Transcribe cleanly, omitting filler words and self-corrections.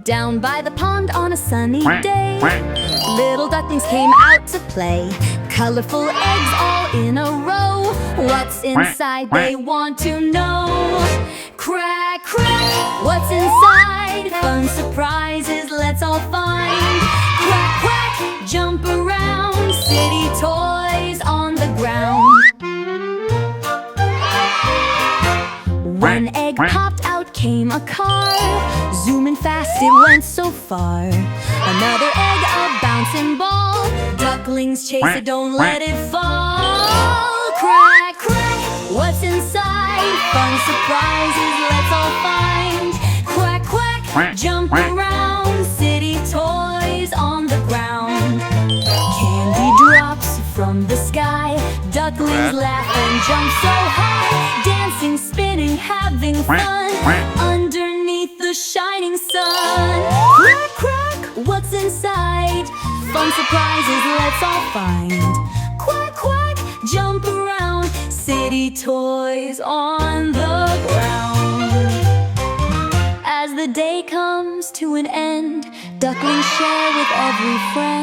Down by the pond on a sunny day, little ducklings came out to play. Colorful eggs all in a row. What's inside they want to know. Quack, quack, what's inside? Fun surprises, let's all find. Quack, quack, jump around. City toys on the ground. One egg popped out, came a car. Zooming fast, it went so far. Another egg, a bouncing ball. Ducklings chase it, don't let it fall. Quack, quack, what's inside? Fun surprises, let's all find. Quack, quack, jump around. City toys on the ground. Candy drops from the sky. Ducklings laugh and jump so high. Dancing, spinning, having fun underneath the shining sun. Quack, quack, what's inside? Fun surprises, let's all find. Quack, quack, jump around. City toys on the ground. As the day comes to an end, ducklings share with every friend.